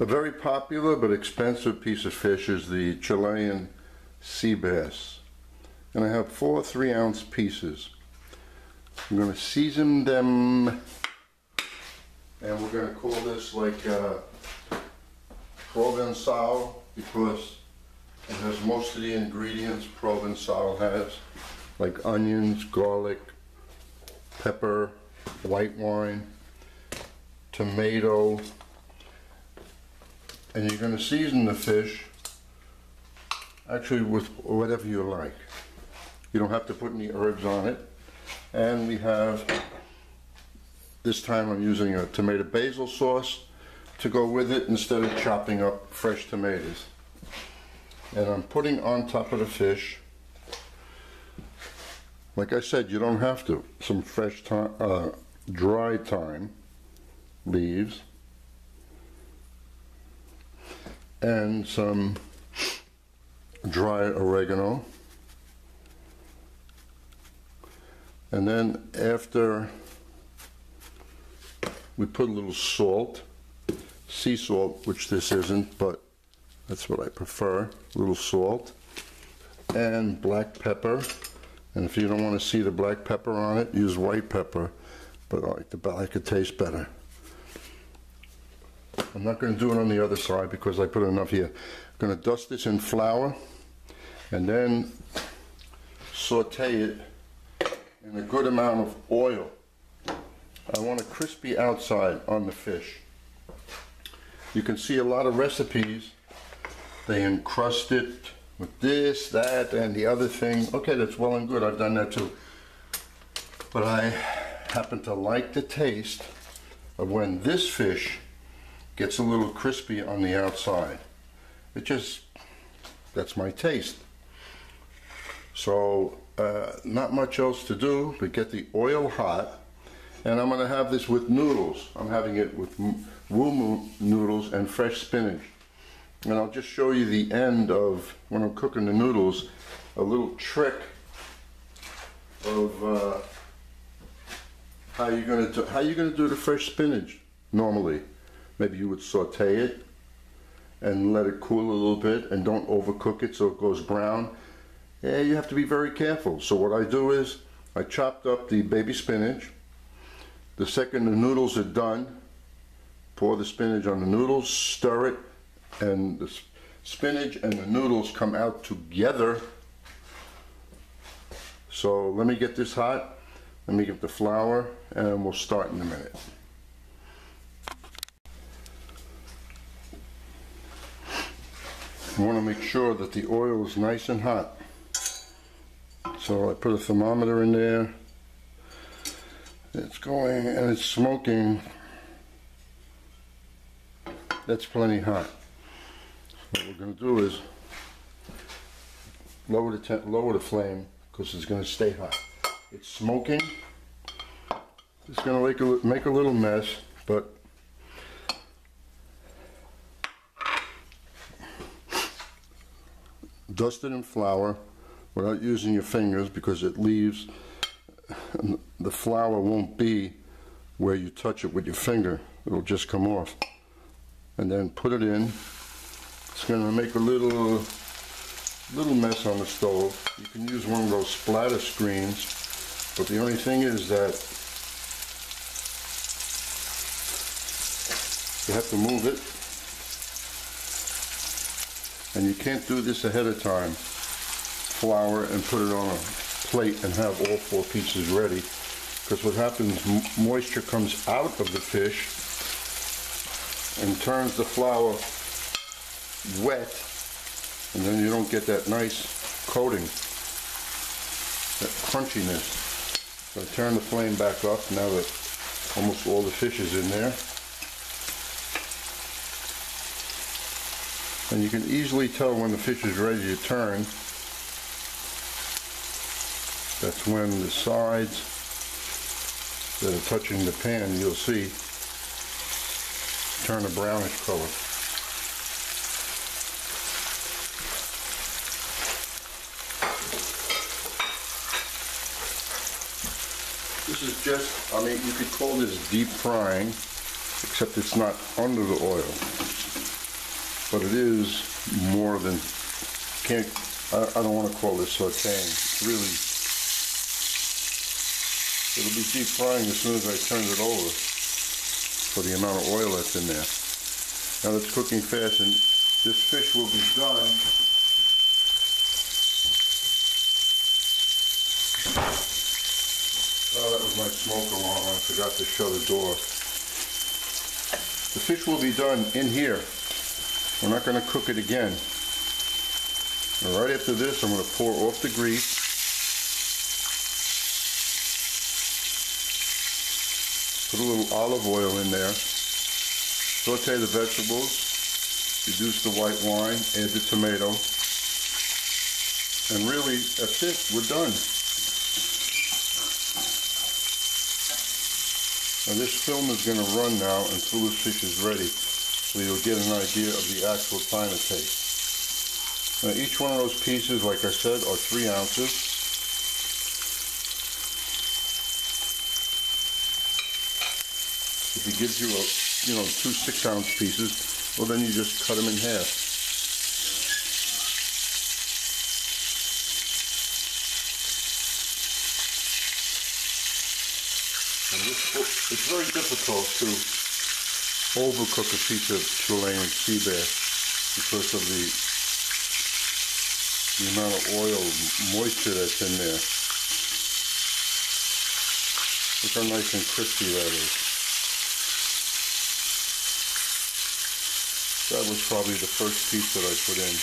A very popular but expensive piece of fish is the Chilean sea bass. And I have 4 3-ounce pieces. I'm going to season them, and we're going to call this like Provencal, because it has most of the ingredients Provencal has, like onions, garlic, pepper, white wine, tomato. And you're going to season the fish actually with whatever you like. You don't have to put any herbs on it. And we have, this time I'm using a tomato basil sauce to go with it instead of chopping up fresh tomatoes. And I'm putting on top of the fish, like I said, you don't have to, some fresh thyme, dry thyme leaves, and some dry oregano. And then after, we put a little salt, sea salt, which this isn't, but that's what I prefer, a little salt, and black pepper. And if you don't want to see the black pepper on it, use white pepper, but I like it tastes better. I'm not going to do it on the other side because I put enough here. I'm going to dust this in flour and then saute it in a good amount of oil. I want a crispy outside on the fish. You can see a lot of recipes, they encrust it with this, that, and the other thing. Okay, that's well and good, I've done that too. But I happen to like the taste of when this fish gets a little crispy on the outside. It just, that's my taste. So not much else to do but get the oil hot, and I'm going to have this with noodles. I'm having it with wumu noodles and fresh spinach. And I'll just show you the end of, when I'm cooking the noodles, a little trick of how you're going to do the fresh spinach normally. Maybe you would saute it and let it cool a little bit, and don't overcook it so it goes brown. Yeah, you have to be very careful. So what I do is I chopped up the baby spinach. The second the noodles are done, pour the spinach on the noodles, stir it, and the spinach and the noodles come out together. So let me get this hot, let me get the flour, and we'll start in a minute. You want to make sure that the oil is nice and hot. So I put a thermometer in there. It's going and it's smoking. That's plenty hot. So what we're going to do is lower the flame because it's going to stay hot. It's smoking. It's going to make a little mess, but dust it in flour without using your fingers, because it leaves, the flour won't be where you touch it with your finger. It'll just come off. And then put it in. It's going to make a little mess on the stove. You can use one of those splatter screens, but the only thing is that you have to move it. And you can't do this ahead of time, flour and put it on a plate and have all 4 pieces ready, because what happens, moisture comes out of the fish and turns the flour wet, and then you don't get that nice coating, that crunchiness. So I turn the flame back up now that almost all the fish is in there. And you can easily tell when the fish is ready to turn. That's when the sides that are touching the pan, you'll see, turn a brownish color. This is just, I mean, you could call this deep frying, except it's not under the oil. but it is more than, I don't want to call this sauteing. It's really, it'll be deep frying as soon as I turn it over for the amount of oil that's in there. Now it's cooking fast, and this fish will be done oh, that was my smoke alarm. I forgot to shut the door. The fish will be done in here. We're not going to cook it again. And right after this, I'm going to pour off the grease. Put a little olive oil in there. Saute the vegetables. Reduce the white wine. Add the tomato. And really, that's it. We're done. Now this film is going to run now until this fish is ready, so you'll get an idea of the actual time it takes. Now each one of those pieces, like I said, are 3 ounces. If he gives you a, 2 6-ounce pieces, well then you just cut them in half. It's very difficult to overcook a piece of Chilean sea bass because of the amount of oil, moisture that's in there. Look how nice and crispy that is. That was probably the first piece that I put in.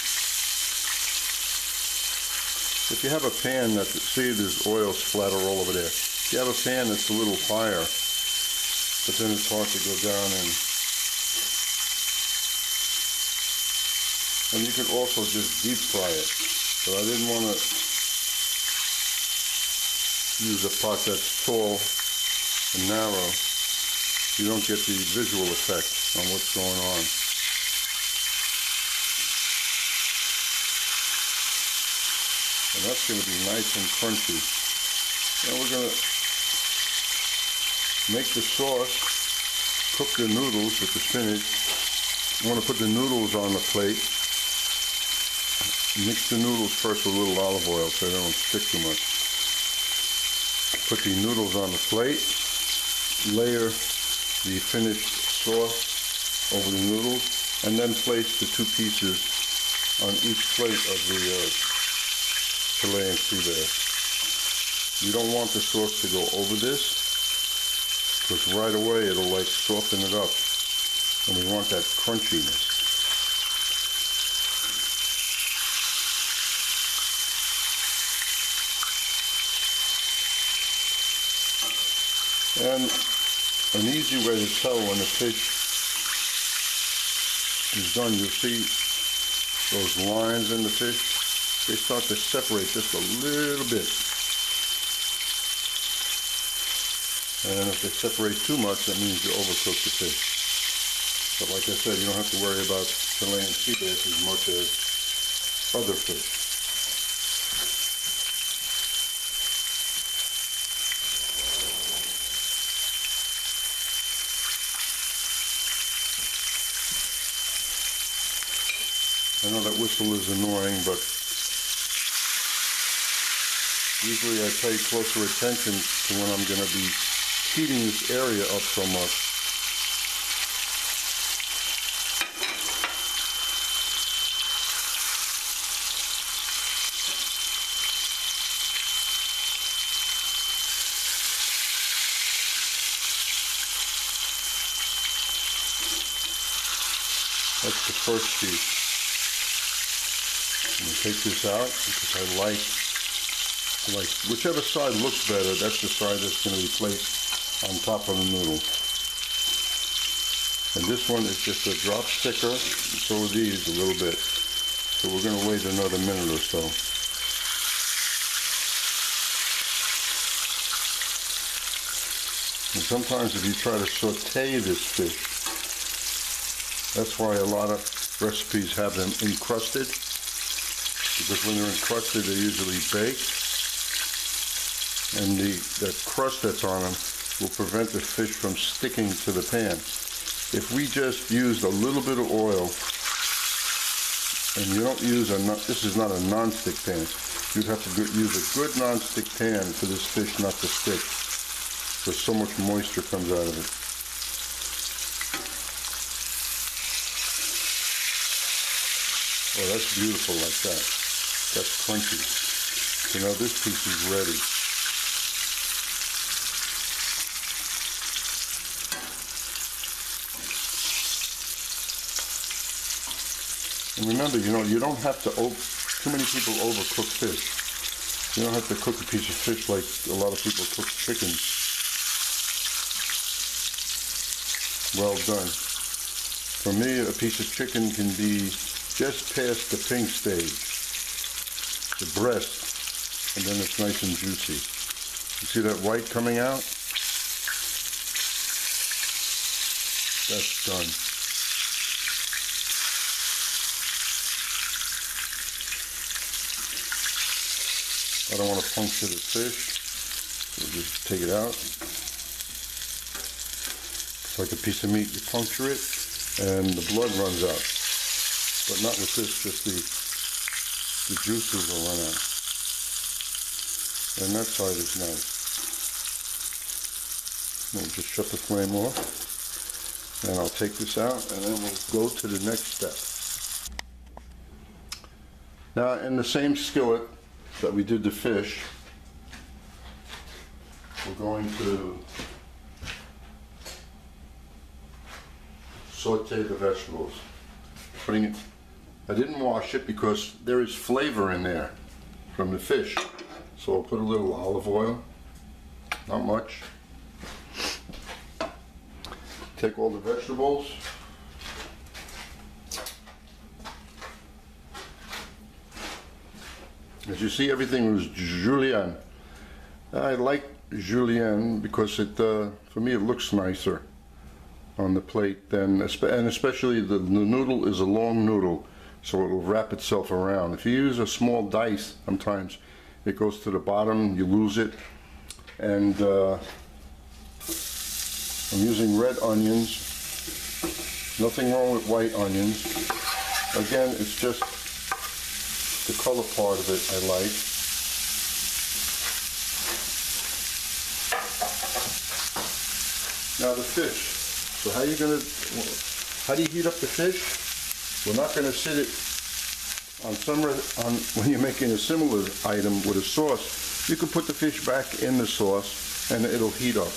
If you have a pan that, see there's oil splatter all over there. If you have a pan that's a little higher, but then it's hard to go down and you can also just deep fry it. But I didn't want to use a pot that's tall and narrow. You don't get the visual effect on what's going on. And that's going to be nice and crunchy. Now we're going to make the sauce, cook the noodles with the spinach. You want to put the noodles on the plate. Mix the noodles first with a little olive oil so they don't stick too much. Put the noodles on the plate. Layer the finished sauce over the noodles, and then place the 2 pieces on each plate of the Chilean sea bass. You don't want the sauce to go over this, because right away it'll like soften it up, and we want that crunchiness. And an easy way to tell when the fish is done, you'll see those lines in the fish, they start to separate just a little bit. And if they separate too much, that means you overcook the fish. But like I said, you don't have to worry about Chilean sea bass as much as other fish. I know that whistle is annoying, but usually I pay closer attention to when I'm going to be heating this area up so much. That's the first piece. I'm going to take this out because I like whichever side looks better, that's the side that's going to be placed on top of the noodle. And this one is just a drop thicker, and so are these a little bit. So we're going to wait another minute or so. And sometimes if you try to saute this fish, that's why a lot of recipes have them encrusted, because when they're encrusted they're usually baked, and the crust that's on them will prevent the fish from sticking to the pan. If we just used a little bit of oil And you don't use this is not a non-stick pan. You'd have to use a good non-stick pan for this fish not to stick, because so much moisture comes out of it. Oh, that's beautiful like that. That's crunchy. So now this piece is ready. And remember, you don't have to, too many people overcook fish. You don't have to cook a piece of fish like a lot of people cook chicken. Well done. For me, a piece of chicken can be just past the pink stage, the breast, and then it's nice and juicy. You see that white coming out? That's done. I don't want to puncture the fish. We'll just take it out. It's like a piece of meat. You puncture it and the blood runs out. But not with this, just the juices will run out. And that side is nice. We'll just shut the flame off. And I'll take this out and then we'll go to the next step. Now in the same skillet that we did the fish, we're going to saute the vegetables. Putting it, I didn't wash it because there is flavor in there from the fish. So I'll put a little olive oil, not much. Take all the vegetables. As you see, everything was julienne. I like julienne because it, for me, it looks nicer on the plate than, and especially the noodle is a long noodle, so it will wrap itself around. If you use a small dice, sometimes it goes to the bottom, you lose it. And I'm using red onions. Nothing wrong with white onions. Again, it's just the color part of it I like. Now the fish. So how do you heat up the fish? We're not going to sit it on when you're making a similar item with a sauce. You can put the fish back in the sauce and it'll heat up.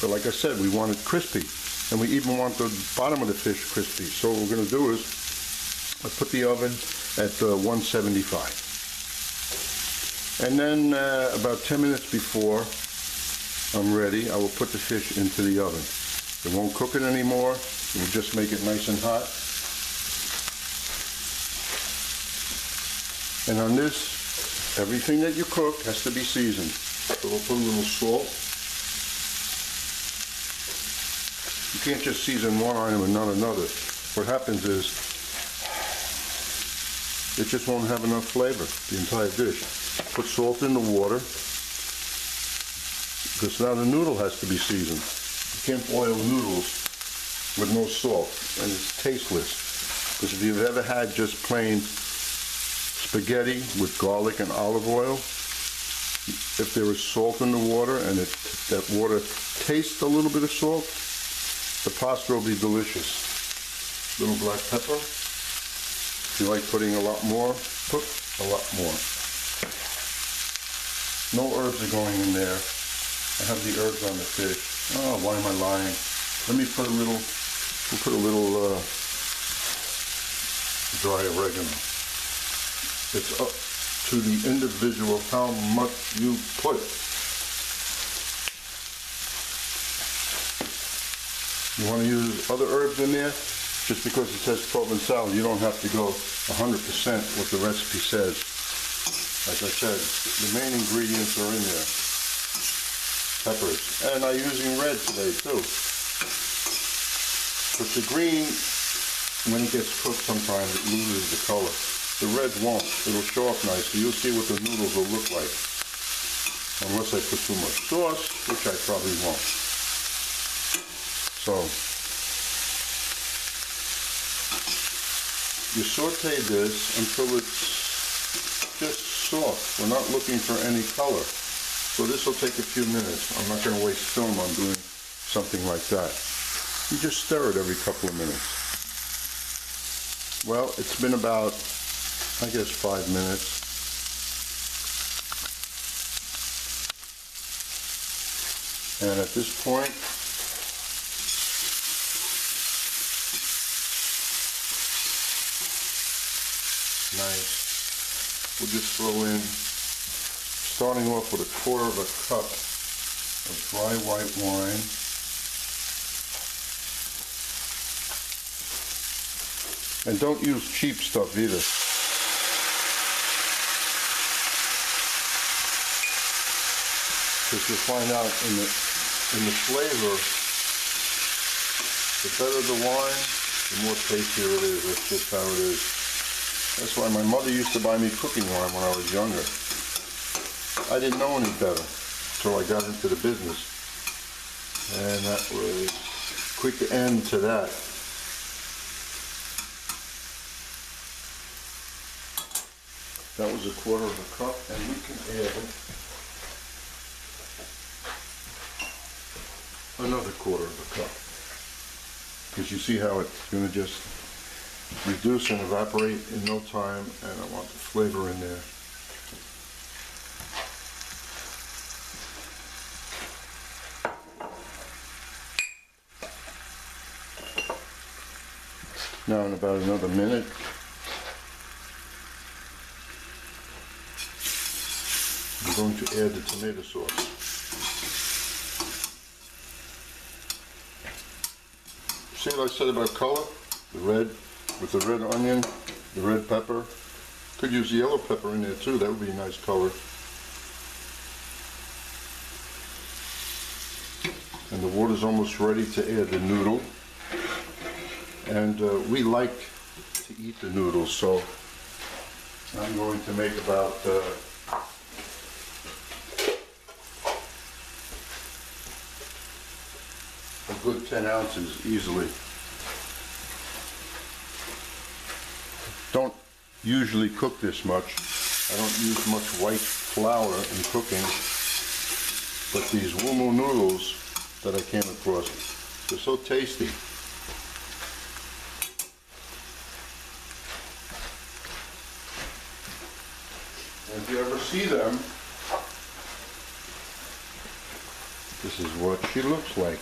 But like I said, we want it crispy, and we even want the bottom of the fish crispy. So what we're going to do is I put the oven at 175. And then about 10 minutes before I'm ready, I will put the fish into the oven. It won't cook it anymore. It will just make it nice and hot. And on this, everything that you cook has to be seasoned. So we'll put a little salt. You can't just season one item and not another. What happens is, it just won't have enough flavor, the entire dish. Put salt in the water, because now the noodle has to be seasoned. You can't boil noodles with no salt, and it's tasteless. Because if you've ever had just plain spaghetti with garlic and olive oil, if there is salt in the water and that water tastes a little bit of salt, the pasta will be delicious. Little black pepper. If you like putting a lot more, put a lot more. No herbs are going in there. I have the herbs on the fish. Oh, why am I lying? Let me put a little, we'll put a little dry oregano. It's up to the individual how much you put. You want to use other herbs in there? Just because it says Provencal, you don't have to go 100% what the recipe says. Like I said, the main ingredients are in there. Peppers. And I'm using red today too. But the green, when it gets cooked sometimes, it loses the color. The red won't. It'll show up nice, so you'll see what the noodles will look like. Unless I put too much sauce, which I probably won't. So, you saute this until it's just soft. We're not looking for any color. So this will take a few minutes. I'm not going to waste film on doing something like that. You just stir it every couple of minutes. Well, it's been about, I guess, 5 minutes. And at this point, nice. We'll just throw in, starting off with 1/4 cup of dry white wine. And don't use cheap stuff either. Because you'll find out in the flavor, the better the wine, the more tastier it is. That's just how it is. That's why my mother used to buy me cooking wine when I was younger. I didn't know any better until I got into the business. And that was a quick end to that. That was 1/4 cup, and we can add another 1/4 cup. Because you see how it's going to just reduce and evaporate in no time, and I want the flavor in there. Now in about another minute, I'm going to add the tomato sauce. See what I said about color? The red, with the red onion, the red pepper. Could use the yellow pepper in there too, that would be a nice color. And the water's almost ready to add the noodle. And we like to eat the noodles, so I'm going to make about a good 10 ounces easily. Don't usually cook this much. I don't use much white flour in cooking, but these wumu noodles that I came across, they're so tasty. And if you ever see them, this is what she looks like.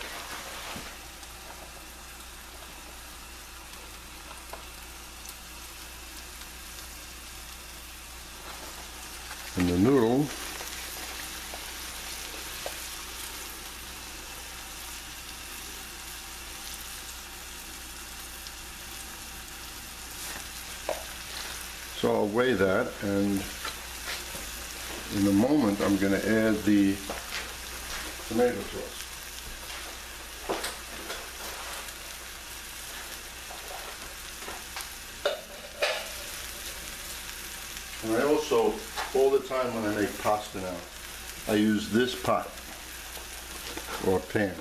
And the noodle so I'll weigh that, and in a moment I'm going to add the tomato sauce. And I also, all the time when I make pasta now, I use this pot or pan.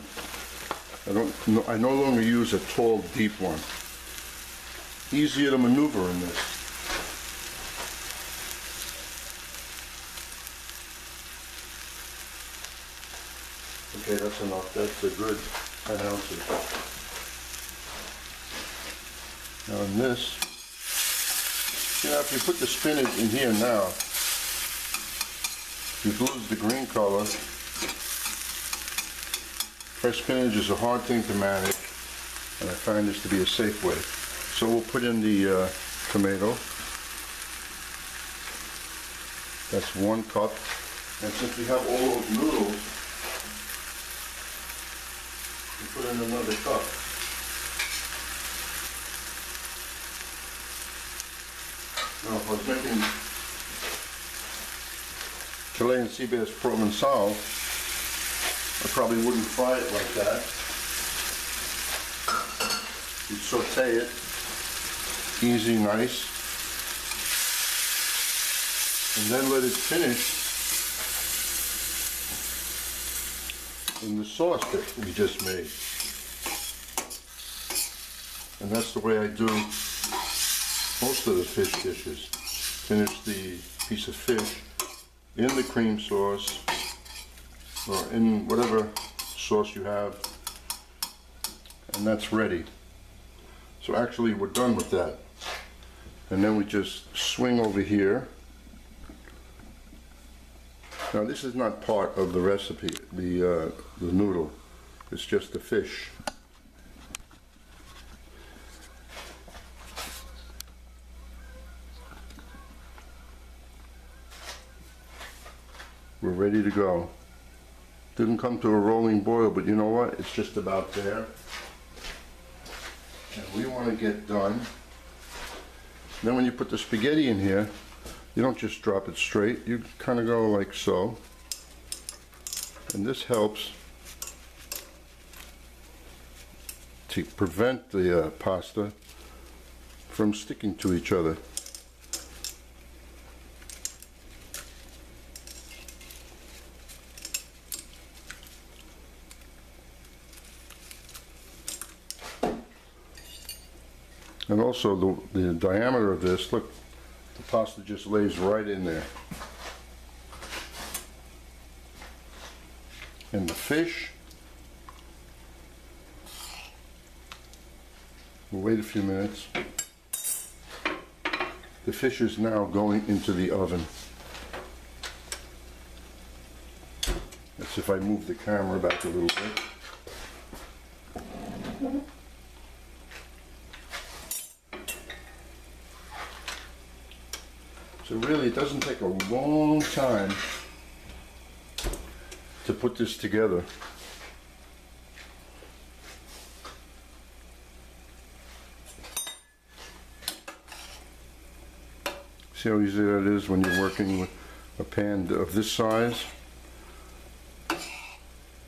I no longer use a tall, deep one. Easier to maneuver in this. Okay, that's enough. That's a good 10 ounces. Now in this, you know, if you put the spinach in here now, you lose the green color. Fresh spinach is a hard thing to manage, and I find this to be a safe way. So we'll put in the tomato. That's 1 cup. And since we have all those noodles, we put in another cup. Now, if I was making Chilean sea bass Provencal, I probably wouldn't fry it like that. You'd saute it, easy, nice, and then let it finish in the sauce that we just made. And that's the way I do most of the fish dishes. Finish the piece of fish in the cream sauce or in whatever sauce you have, and that's ready. So actually we're done with that. And then we just swing over here. Now this is not part of the recipe, the noodle. It's just the fish. We're ready to go. Didn't come to a rolling boil, but you know what? It's just about there. And we want to get done. Then when you put the spaghetti in here, you don't just drop it straight. You kind of go like so. And this helps to prevent the pasta from sticking to each other. And also the diameter of this, look, the pasta just lays right in there. And the fish, we'll wait a few minutes. The fish is now going into the oven. That's if I move the camera back a little bit. So really it doesn't take a long time to put this together. See how easy that is when you're working with a pan of this size?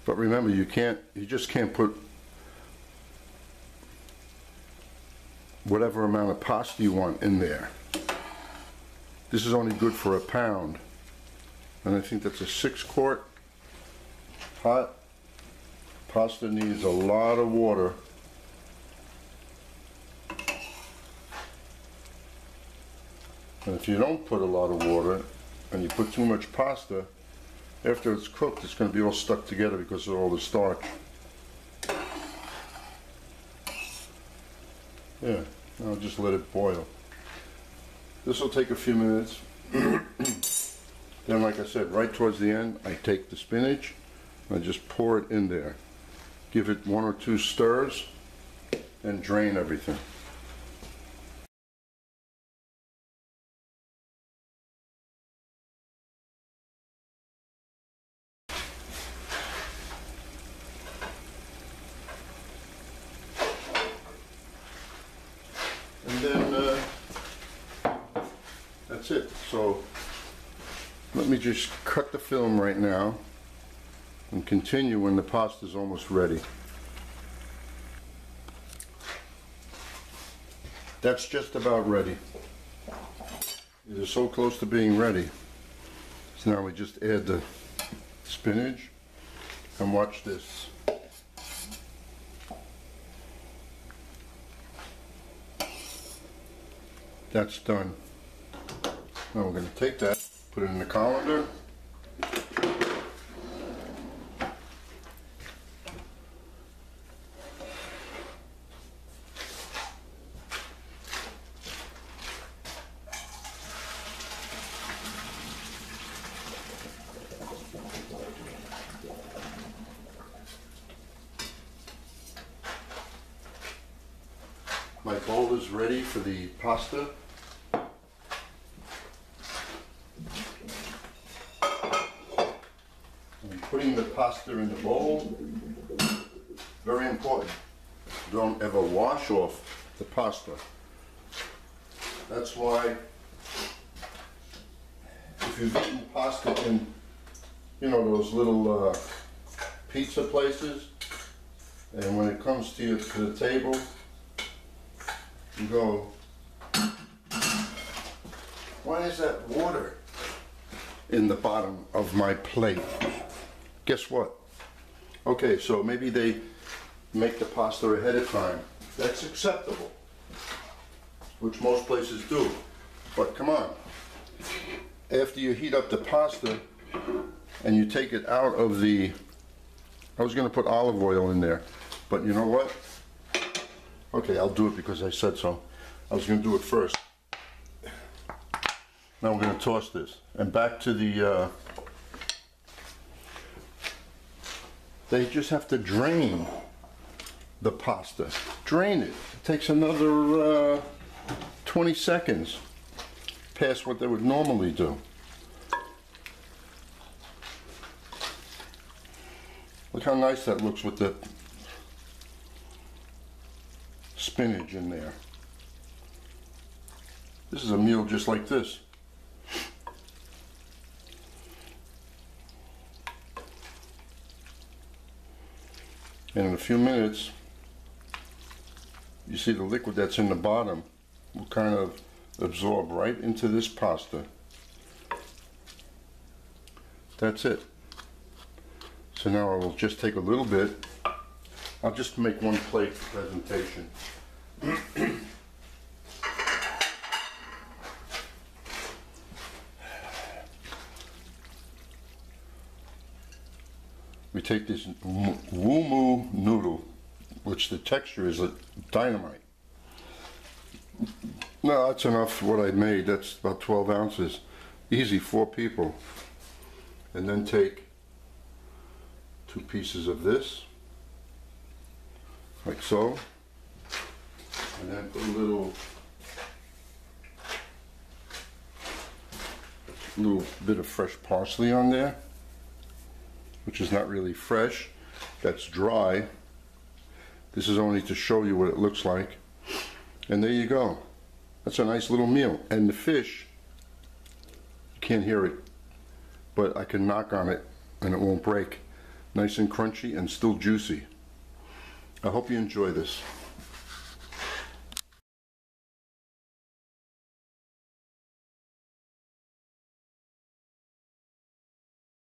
But remember, you just can't put whatever amount of pasta you want in there. This is only good for a pound, and I think that's a 6-quart pot. Pasta needs a lot of water. And if you don't put a lot of water and you put too much pasta, after it's cooked it's going to be all stuck together because of all the starch. Yeah, I'll just let it boil. This will take a few minutes. Then, like I said, right towards the end, I take the spinach and I just pour it in there. Give it 1 or 2 stirs and drain everything. And then that's it. So let me just cut the film right now and continue when the pasta is almost ready. That's just about ready. It is so close to being ready. So now we just add the spinach and watch this. That's done. Now we're going to take that, put it in the colander. My bowl is ready for the pasta. I'm putting the pasta in the bowl. Very important. Don't ever wash off the pasta. That's why if you've eaten pasta in, you know, those little pizza places, and when it comes to the table, you go, why is that water in the bottom of my plate? Guess what? Okay, so maybe they make the pasta ahead of time. That's acceptable. which most places do. But come on, after you heat up the pasta and you take it out of the, I was going to put olive oil in there, but you know what? Okay, I'll do it because I said so. I was going to do it first. Now we're going to toss this. And back to the, they just have to drain the pasta. Drain it. It takes another 20 seconds past what they would normally do. Look how nice that looks with the spinach in there. This is a meal just like this. And in a few minutes, you see the liquid that's in the bottom will kind of absorb right into this pasta. That's it. So now I will just take a little bit. I'll just make one plate for presentation. We take this woo-moo noodle, which the texture is dynamite. No, that's enough for what I made. That's about 12 ounces. Easy, 4 people. And then take 2 pieces of this, like so. And then put a little bit of fresh parsley on there, which is not really fresh. That's dry. This is only to show you what it looks like. And there you go. That's a nice little meal. And the fish, you can't hear it, but I can knock on it and it won't break. Nice and crunchy and still juicy. I hope you enjoy this.